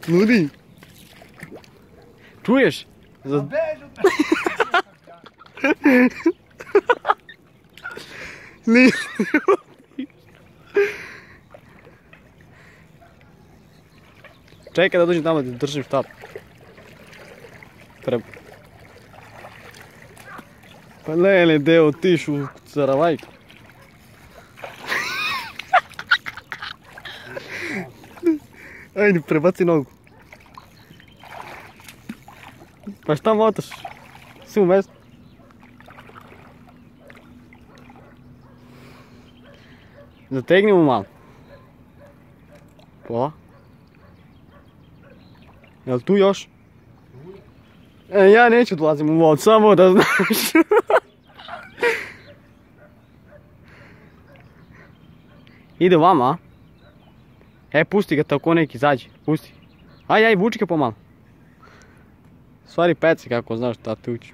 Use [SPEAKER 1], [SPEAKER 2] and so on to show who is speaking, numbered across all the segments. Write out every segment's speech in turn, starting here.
[SPEAKER 1] Ludi. Čuješ? Čekaj da dođem tamo da držim štap. Pa ne, gdje otiš u Caravajku? Ajde, prebaci nogu. Pa šta motaš? Si u mjestu? Zategni mu malo. Pola. Jel tu još? Ja neću dolazim u vod, samo da znaš. Ide vama, a? Pusti ga tako neki izađe, pusti. Aj, vuči ga pomalo. Stvari peci kako znaš šta te uči.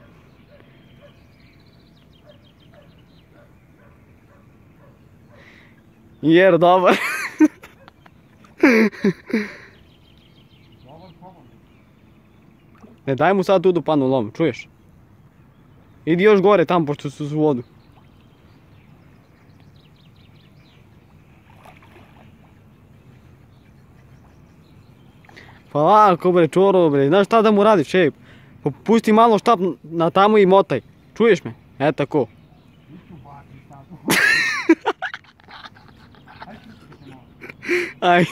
[SPEAKER 1] Jer dobar. Ne daj mu sad tu padnu lom, čuješ? Idi još gore tam pošto su u vodu. Pa lako bre, čoro bre, znaš šta da mu radiš, pusti malo štap na tamo i motaj, čuješ me? Tako. Ajde.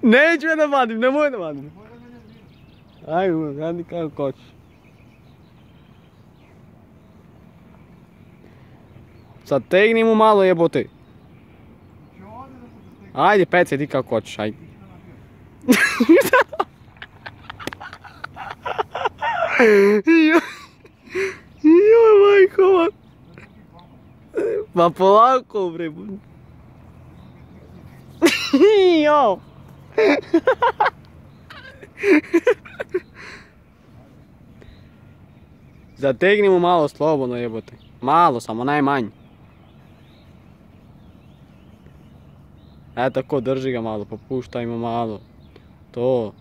[SPEAKER 1] Neću ja da vadim, nemoj da vadim. Ajde, radi kako hoćeš. Sad tegni mu malo jebote. Ajde, pecaj ti kako hoćeš, ajde. Joj, majko. Pa polako, bre. Jo. Zategni mu malo slobodno, jebote. Malo, samo najmanje. Tako, drži ga malo, popuštaj mu malo. To.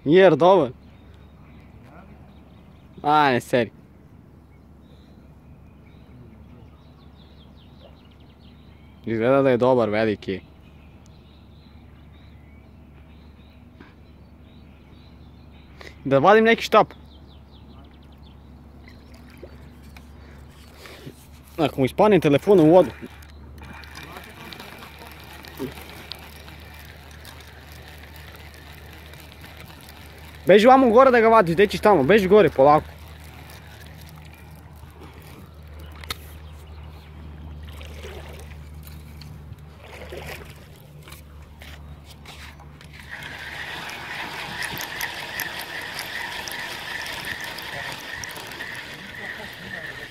[SPEAKER 1] Jer, dobar. Ne, seri. Izgleda da je dobar, veliki. Da vadim neki štap. Ako mu ispanem telefon u vodu. Beži vamo gore da ga vadiš, gdje ćeš tamo, beži gore polako.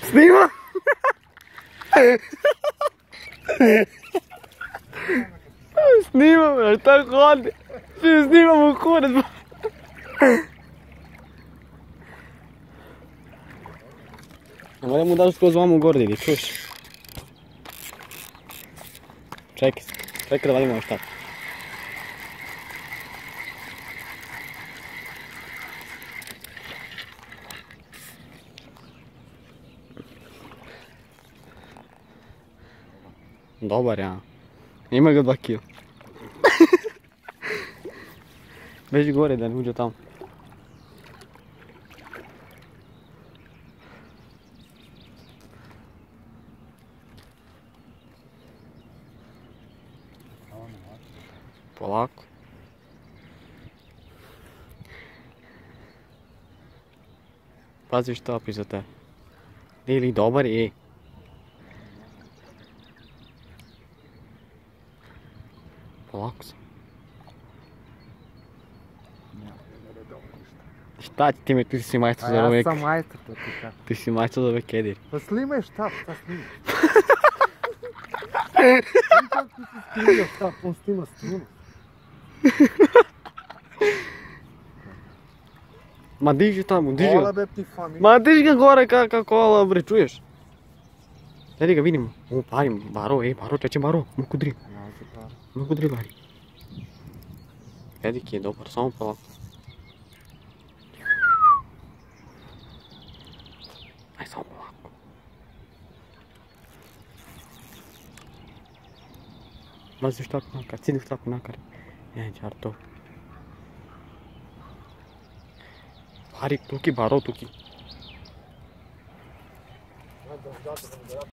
[SPEAKER 1] Snima? Snimam, a šta hodi? Snimam u kurac. Moram mu daš skroz vamo gore, vidi, čuješ? Čekaj da vadimo ovo štap. Dobar, ja. Ima ga 2 kila. Beži gore da ne uđe tamo. Polako. Pazi štap iza tebe. Ili dobar je. Polako sam. Šta ti me, ti si majstor za ove...
[SPEAKER 2] Ja sam majstor, to ti kažem.
[SPEAKER 1] Ti si majstor za ove kediri.
[SPEAKER 2] Pa slimaj štap, šta slimaš? Nikak ti si snimio štap, on snima.
[SPEAKER 1] Ma diži tamo, diži
[SPEAKER 2] Kola
[SPEAKER 1] ga.
[SPEAKER 2] be ti familija.
[SPEAKER 1] Ma diži ga gore ka kola, bre, čuješ? Daj ga vidimo. O, parim, Baro, Baro, čeče Baro, mu kudri.
[SPEAKER 2] Nađi par.
[SPEAKER 1] Mu kudri, Bari. Edik je dobar, samo polako. Aj, samo polako. Mazi štap nakar, cidi štap nakar. Čar to. Bari, tuki, Baro, tuki.